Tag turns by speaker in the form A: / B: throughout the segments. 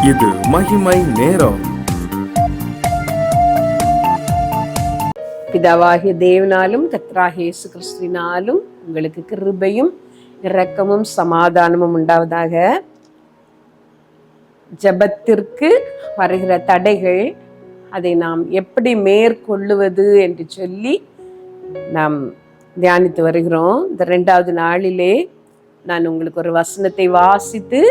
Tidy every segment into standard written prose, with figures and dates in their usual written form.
A: இது மகிமை நேரம்.
B: பிதாவாகிய தேவனாலும் கர்த்தராகிய இயேசு கிறிஸ்துவினாலும் உங்களுக்கு கிருபையும் இரக்கமும் சமாதானமும் உண்டாவதாக. ஜெபத்திற்கு வருகிற தடைகள், அதை நாம் எப்படி மேற்கொள்ளுவது என்று சொல்லி நாம் தியானித்து வருகிறோம். இந்த 2வது நாளிலே நான் உங்களுக்கு ஒரு வசனத்தை வாசித்து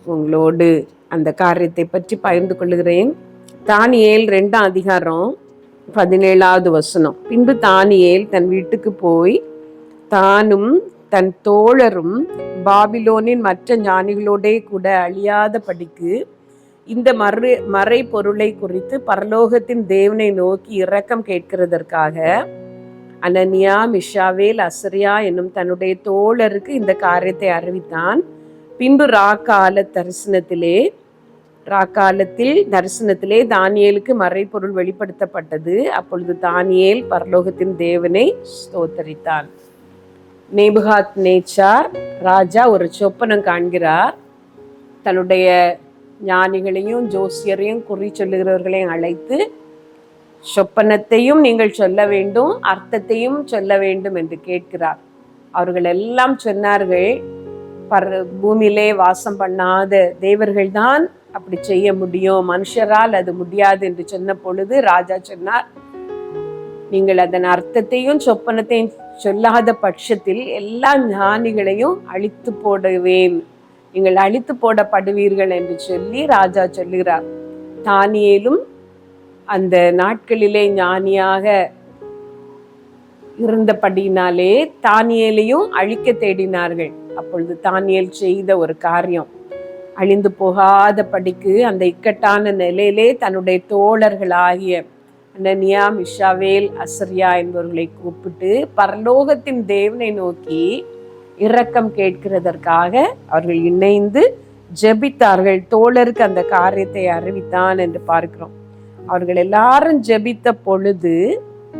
B: உங்களோடு அந்த காரியத்தை பற்றி பகிர்ந்து கொள்கிறேன். தானியேல் 2ஆம் அதிகாரம் 17வது வசனம். பின்பு தானியேல் தன் வீட்டுக்கு போய் தானும் தன் தோழரும் பாபிலோனின் மற்ற ஞானிகளோடே கூட அழியாத படிக்கு இந்த மறை பொருளை குறித்து பரலோகத்தின் தேவனை நோக்கி இரக்கம் கேட்கிறதற்காக அனனியா, மிஷாவேல், அசரியா என்னும் தன்னுடைய தோழருக்கு இந்த காரியத்தை அறிவித்தான். பின்பு ராக்காலத்தில் தரிசனத்திலே தானியேலுக்கு மறைபொருள் வெளிப்படுத்தப்பட்டது. அப்பொழுது தானியேல் பரலோகத்தின் தேவனை ஸ்தோத்தரித்தான். நேபுகாத் நேச்சார் ராஜா ஒரு சொப்பனம் காண்கிறார். தன்னுடைய ஞானிகளையும் ஜோசியரையும் குறி சொல்லுகிறவர்களையும் அழைத்து, சொப்பனத்தையும் நீங்கள் சொல்ல வேண்டும், அர்த்தத்தையும் சொல்ல வேண்டும் என்று கேட்கிறார். அவர்கள் எல்லாம் சொன்னார்கள், பூமியிலே வாசம் பண்ணாத தேவர்கள் தான் அப்படி செய்ய முடியும், மனுஷரால் அது முடியாது என்று சொன்ன பொழுது ராஜா சொன்னார், நீங்கள் அதன் அர்த்தத்தையும் சொப்பனத்தையும் சொல்லாத பட்சத்தில் எல்லா ஞானிகளையும் அழித்து போடுவேன், நீங்கள் அழித்து போடப்படுவீர்கள் என்று சொல்லி ராஜா சொல்லுகிறார். தானியேலும் அந்த நாட்களிலே ஞானியாக இருந்தபடினாலே தானியேலையும் அழிக்க தேடினார்கள். அப்பொழுது தானியேல் செய்த ஒரு காரியம், அழிந்து போகாத படிக்கு அந்த இக்கட்டான நிலையிலே தன்னுடைய தோழர்களாகிய அனனியா, மிஷாவேல், அசரியா என்பவர்களை கூப்பிட்டு பரலோகத்தின் தேவனை நோக்கி இரக்கம் கேட்கிறதற்காக அவர்கள் இணைந்து ஜெபித்தார்கள். தோழருக்கு அந்த காரியத்தை அறிவித்தான் என்று பார்க்கிறோம். அவர்கள் எல்லாரும் ஜெபித்த பொழுது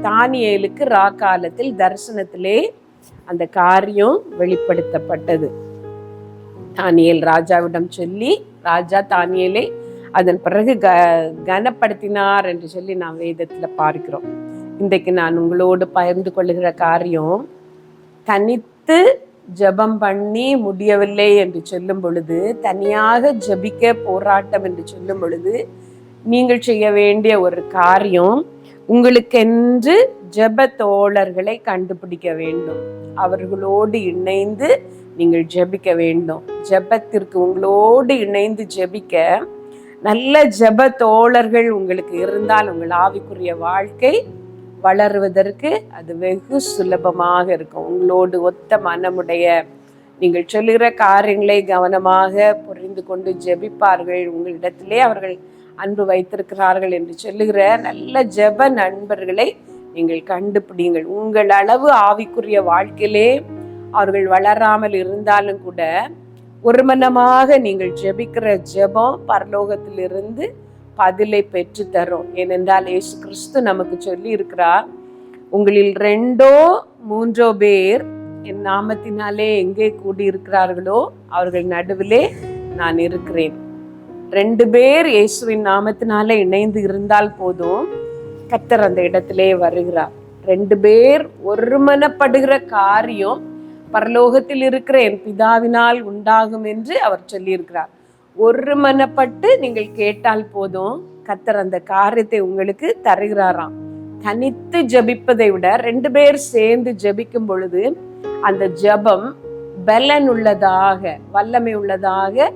B: தானியேலுக்கு ராக்காலத்தில் தரிசனத்திலே அந்த காரியம் வெளிப்படுத்தப்பட்டது. தானியேல் ராஜாவிடம் சொல்லி, ராஜா தானியேலை அதன் பிறகு கனப்படுத்தினார் என்று சொல்லி நாம் வேதத்துல பார்க்கிறோம். இன்றைக்கு நான் உங்களோடு பகிர்ந்து கொள்ளுகிற காரியம், தனித்து ஜெபம் பண்ணி முடியவில்லை என்று சொல்லும் பொழுது, தனியாக ஜெபிக்க போராட்டம் என்று சொல்லும் பொழுது நீங்கள் செய்ய வேண்டிய ஒரு காரியம், உங்களுக்கென்று ஜெப தோழர்களை கண்டுபிடிக்க வேண்டும். அவர்களோடு இணைந்து நீங்கள் ஜெபிக்க வேண்டும். ஜெபத்திற்கு உங்களோடு இணைந்து ஜெபிக்க நல்ல ஜெப தோழர்கள் உங்களுக்கு இருந்தால் உங்கள் ஆவிக்குரிய வாழ்க்கை வளருவதற்கு அது வெகு சுலபமாக இருக்கும். உங்களோடு ஒத்த மனமுடைய, நீங்கள் சொல்லுகிற காரியங்களை கவனமாக புரிந்து கொண்டு ஜெபிப்பார்கள், உங்களிடத்திலே அவர்கள் அன்பு வைத்திருக்கிறார்கள் என்று சொல்லுகிற நல்ல ஜெப நண்பர்களை நீங்கள் கண்டுபிடிங்கள். உங்கள் அளவு ஆவிக்குரிய வாழ்க்கையிலே அவர்கள் வளராமல் இருந்தாலும் கூட ஒரு மனமாக நீங்கள் ஜெபிக்கிற ஜெபம் பரலோகத்திலிருந்து பதிலை பெற்று தரும். ஏனென்றால் இயேசு கிறிஸ்து நமக்கு சொல்லி இருக்கிறார், உங்களில் 2 or 3 பேர் என் நாமத்தினாலே எங்கே கூடியிருக்கிறார்களோ அவர்கள் நடுவிலே நான் இருக்கிறேன். 2 பேர் இயேசுவின் நாமத்தினாலே இணைந்து இருந்தால் போதும், கர்த்தர் அந்த இடத்திலே வருகிறார். 2 பேர் ஒருமனப்படுகிற காரியம் பரலோகத்தில் இருக்கிற என் பிதாவினால் உண்டாகும் என்று அவர் சொல்லியிருக்கிறார். ஒருமனப்பட்டு நீங்கள் கேட்டால் போதும், கர்த்தர் அந்த காரியத்தை உங்களுக்கு தருகிறாராம். தனித்து ஜெபிப்பதை விட 2 பேர் சேர்ந்து ஜெபிக்கும் பொழுது அந்த ஜெபம் பலன் உள்ளதாக, வல்லமை உள்ளதாக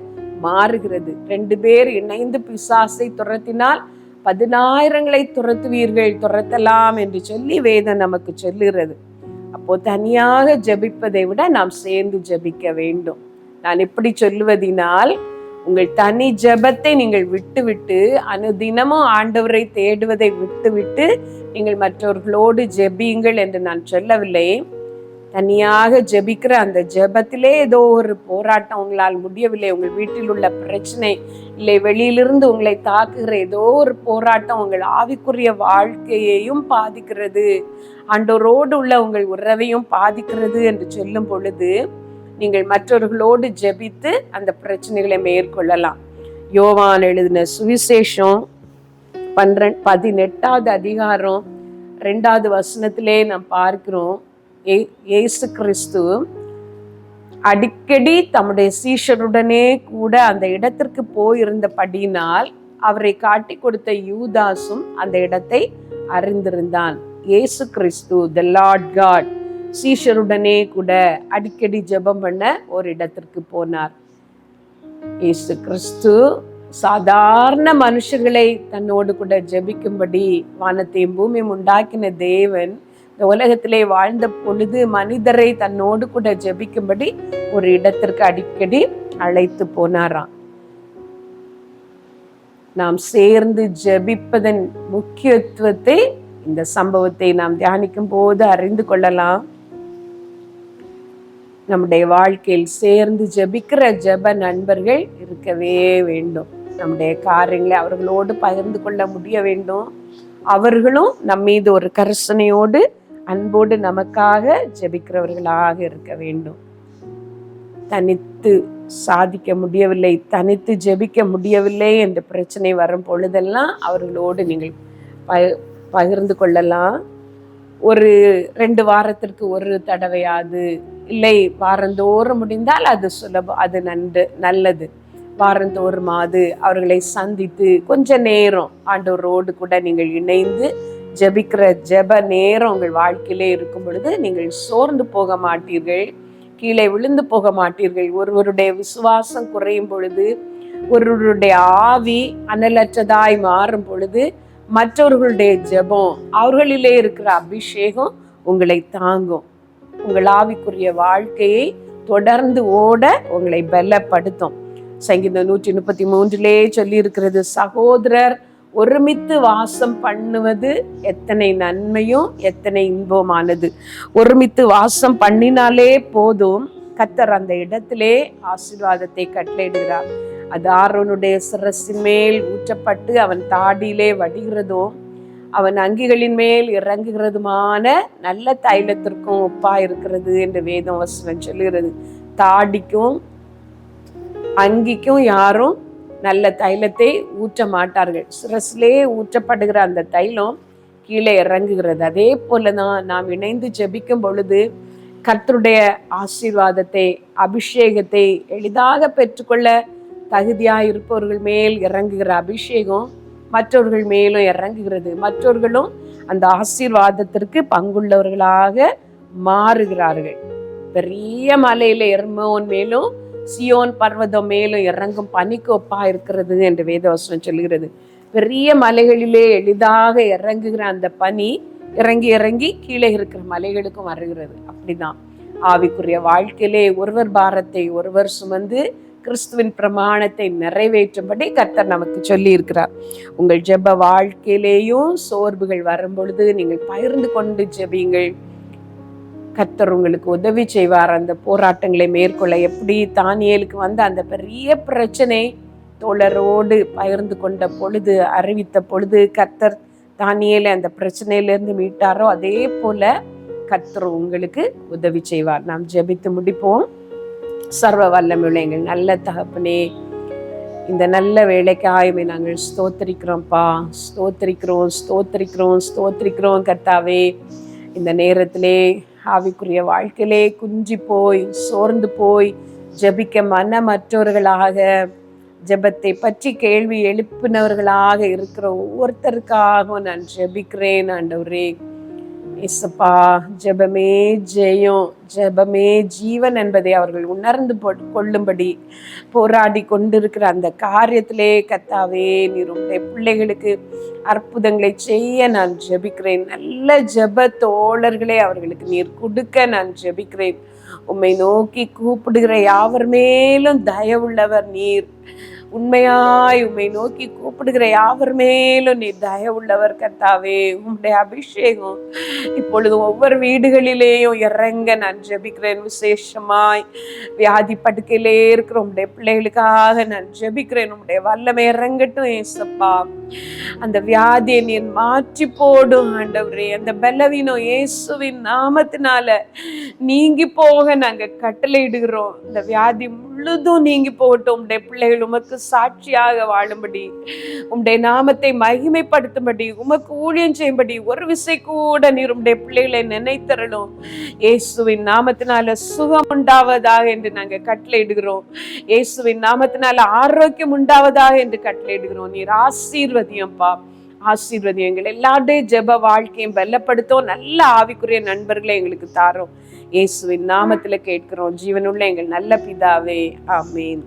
B: மாறுகிறது. 2 பேர் இணைந்து பிசாசை துரத்தினால் 10,000 துரத்தலாம் என்று சொல்லி வேதம் நமக்கு சொல்லுகிறது. அப்போ தனியாக ஜெபிப்பதை விட நாம் சேர்ந்து ஜெபிக்க வேண்டும். நான் எப்படி சொல்லுவதினால், உங்கள் தனி ஜெபத்தை நீங்கள் விட்டுவிட்டு, அனுதினமும் ஆண்டவரை தேடுவதை விட்டுவிட்டு நீங்கள் மற்றவர்களோடு ஜெபியுங்கள் என்று நான் சொல்லவில்லை. தனியாக ஜெபிக்கிற அந்த ஜெபத்திலே ஏதோ ஒரு போராட்டம், உங்களால் முடியவில்லை, உங்கள் வீட்டில் உள்ள பிரச்சனை இல்லை, வெளியிலிருந்து உங்களை தாக்குகிற ஏதோ ஒரு போராட்டம் உங்கள் ஆவிக்குரிய வாழ்க்கையையும் பாதிக்கிறது, ஆண்டவரோடு உள்ள உங்கள் உறவையும் பாதிக்கிறது என்று சொல்லும் பொழுது நீங்கள் மற்றவர்களோடு ஜெபித்து அந்த பிரச்சனைகளை மேற்கொள்ளலாம். யோவான் எழுதின சுவிசேஷம் 18வது அதிகாரம் 2வது வசனத்திலே நாம் பார்க்கிறோம், இயேசு கிறிஸ்து அடிக்கடி தம்முடைய சீஷருடனே கூட அந்த இடத்திற்கு போயிருந்தபடியினால் அவரை காட்டி கொடுத்த யூதாசும் அந்த இடத்தை அறிந்திருந்தான். இயேசு கிறிஸ்து தி லார்ட் காட் சீஷருடனே கூட அடிக்கடி ஜெபம் பண்ண ஒரு இடத்திற்கு போனார். இயேசு கிறிஸ்து சாதாரண மனுஷர்களை தன்னோடு கூட ஜெபிக்கும்படி வானத்தையும் பூமியும் உண்டாக்கின தேவன் இந்த உலகத்திலே வாழ்ந்த பொழுது மனிதரை தன்னோடு கூட ஜெபிக்கும்படி ஒரு இடத்திற்கு அடிக்கடி அழைத்து போனாராம். நாம் சேர்ந்து ஜெபிப்பதன் முக்கியத்துவத்தை இந்த சம்பவத்தை நாம் தியானிக்கும் போது அறிந்து கொள்ளலாம். நம்முடைய வாழ்க்கையில் சேர்ந்து ஜெபிக்கிற ஜெப நண்பர்கள் இருக்கவே வேண்டும். நம்முடைய காரியங்களை அவர்களோடு பகிர்ந்து கொள்ள முடிய வேண்டும். அவர்களும் நம் மீது ஒரு கரிசனையோடு அன்போடு நமக்காக ஜெபிக்கிறவர்களாக இருக்க வேண்டும். தனித்து சாதிக்க முடியவில்லை, தனித்து ஜெபிக்க முடியவில்லை என்ற பிரச்சனை வரும் பொழுதெல்லாம் அவர்களோடு நீங்கள் பகிர்ந்து கொள்ளலாம். ஒரு 2 வாரத்திற்கு ஒரு தடவையாது, இல்லை வாரந்தோறும் முடிந்தால் அது சுலபம், அது நல்லது. வாரந்தோறுமாவது அவர்களை சந்தித்து கொஞ்ச நேரம் ஆண்டவரோடு கூட நீங்கள் இணைந்து ஜெபிக்கிற ஜெப நேரம் உங்கள் வாழ்க்கையிலே இருக்கும் பொழுது நீங்கள் சோர்ந்து போக மாட்டீர்கள், கீழே விழுந்து போக மாட்டீர்கள். ஒருவருடைய விசுவாசம் குறையும் பொழுது, ஒருவருடைய ஆவி அனலற்றதாய் மாறும் பொழுது மற்றவர்களுடைய ஜெபம், அவர்களிலே இருக்கிற அபிஷேகம் உங்களை தாங்கும். உங்கள் ஆவிக்குரிய வாழ்க்கையை தொடர்ந்து ஓட உங்களை பலப்படுத்தும். சங்கீதம் 133 சொல்லி இருக்கிறது, சகோதரர் ஒருமித்து வாசம் பண்ணுவது எத்தனை நன்மையும் எத்தனை இன்பமானது. ஒருமித்து வாசம் பண்ணினாலே போதும், கர்த்தர் அந்த இடத்திலே ஆசீர்வாதத்தை கட்டளையிடுகிறார். அது ஆரோனுடைய சிரசின் மேல் ஊற்றப்பட்டு அவன் தாடியிலே வடிகிறதும் அவன் அங்கிகளின் மேல் இறங்குகிறதுமான நல்ல தைலத்திற்கும் ஒப்பா இருக்கிறது என்று வேதம் வசனம் சொல்லுகிறது. தாடிக்கும் அங்கிக்கும் யாரும் நல்ல தைலத்தை ஊற்ற மாட்டார்கள். சிரசிலே ஊற்றப்படுகிற அந்த தைலம் கீழே இறங்குகிறது. அதே போலதான் நாம் இணைந்து ஜெபிக்கும் பொழுது கர்த்தருடைய ஆசீர்வாதத்தை, அபிஷேகத்தை எளிதாக பெற்றுக்கொள்ள தகுதியாக இருப்பவர்கள் மேல் இறங்குகிற அபிஷேகம் மற்றவர்கள் மேலும் இறங்குகிறது. மற்றவர்களும் அந்த ஆசீர்வாதத்திற்கு பங்குள்ளவர்களாக மாறுகிறார்கள். பெரிய மலையில எர்மோன் மேலும் சியோன் பர்வதம் மேலும் இறங்கும் பனிக்கு ஒப்பா இருக்கிறது என்று வேதவசனம் சொல்கிறது. பெரிய மலைகளிலே எளிதாக இறங்குகிற அந்த பனி இறங்கி இறங்கி கீழே இருக்கிற மலைகளுக்கும் வருகிறது. அப்படிதான் ஆவிக்குரிய வாழ்க்கையிலே ஒருவர் பாரத்தை ஒருவர் சுமந்து கிறிஸ்துவின் பிரமாணத்தை நிறைவேற்றும்படி கர்த்தர் நமக்கு சொல்லி இருக்கிறார். உங்கள் ஜெப வாழ்க்கையிலேயும் சோர்வுகள் வரும் பொழுது நீங்கள் பகிர்ந்து கொண்டு ஜெபியுங்கள். கர்த்தர் உங்களுக்கு உதவி செய்வார் அந்த போராட்டங்களை மேற்கொள்ள. எப்படி தானியேலுக்கு வந்த அந்த பெரிய பிரச்சனை தோழரோடு பகிர்ந்து கொண்ட பொழுது, அறிவித்த பொழுது கர்த்தர் தானியேலை அந்த பிரச்சனையிலிருந்து மீட்டாரோ, அதே போல கர்த்தர் உங்களுக்கு உதவி செய்வார். நாம் ஜெபித்து முடிப்போம். சர்வ வல்லமையுள்ள எங்கள் நல்ல தகப்பனே, இந்த நல்ல வேலைக்காயுமே நாங்கள் ஸ்தோத்திரிக்கிறோம்ப்பா, ஸ்தோத்திரிக்கிறோம் ஸ்தோத்திரிக்கிறோம் ஸ்தோத்திரிக்கிறோம் கர்த்தாவே. இந்த நேரத்திலே ஆவிக்குரிய வாழ்க்கையிலே குஞ்சி போய் சோர்ந்து போய் ஜெபிக்க மனமற்றவர்களாக, ஜெபத்தை பற்றி கேள்வி எழுப்பினவர்களாக இருக்கிற ஒவ்வொருத்தருக்காகவும் நான் ஜெபிக்கிறேன் ஆண்டவரே. இயேசுப்பா, ஜெபமே ஜெயம், ஜெபமே ஜீவன் என்பதை அவர்கள் உணர்ந்து கொள்ளும்படி போராடி கொண்டிருக்கிற அந்த காரியத்திலே கர்த்தாவே நீர் உங்களுடைய பிள்ளைகளுக்கு அற்புதங்களை செய்ய நான் ஜெபிக்கிறேன். நல்ல ஜெப தோழர்களை அவர்களுக்கு நீர் கொடுக்க நான் ஜெபிக்கிறேன். உம்மை நோக்கி கூப்பிடுகிற யாவர் மேலும் தயவுள்ளவர் நீர். உண்மையாய் உம்மை நோக்கி கூப்பிடுகிற யாவர் மேலும் நீ தயவுள்ளவர் கர்த்தாவே. உம்முடைய அபிஷேகம் இப்பொழுது ஒவ்வொரு வீடுகளிலேயும் இறங்க நான் ஜெபிக்கிறேன். விசேஷமாய் வியாதி படுக்கையிலே இருக்கிற உம்முடைய பிள்ளைகளுக்காக நான் ஜெபிக்கிறேன். உம்முடைய வல்லமை இறங்கட்டும் ஏசப்பா. அந்த வியாதியை நீர் மாற்றி போடும் ஆண்டவரே. அந்த பலவீனம் இயேசுவின் நாமத்தினால நீங்கி போக நாங்க கட்டளையிடுகிறோம். இந்த வியாதி முழுதும் நீங்கி போகட்டும். உம்முடைய பிள்ளைகள் உமக்கு சாட்சியாக வாழும்படி, உம்முடைய நாமத்தை மகிமைப்படுத்தும்படி, உமக்கு ஊழியம் செய்யும்படி ஒரு விசை கூட நீர் உம்முடைய பிள்ளைகளை நினைத்தரணும். இயேசுவின் நாமத்தினால சுகம் உண்டாவதாக என்று நாங்க கட்டளையிடுகிறோம். இயேசுவின் நாமத்தினால ஆரோக்கியம் உண்டாவதாக என்று கட்டளையிடுகிறோம். நீர் ஆசீர்வதியம்பா, ஆசீர்வதியம். எங்கள் எல்லாருடைய ஜெப வாழ்க்கையும் பலப்படுத்தும். நல்ல ஆவிக்குரிய நண்பர்களை எங்களுக்கு தாரோம். இயேசுவின் நாமத்துல கேட்கிறோம் ஜீவனுள்ள எங்கள் நல்ல பிதாவே, ஆமேன்.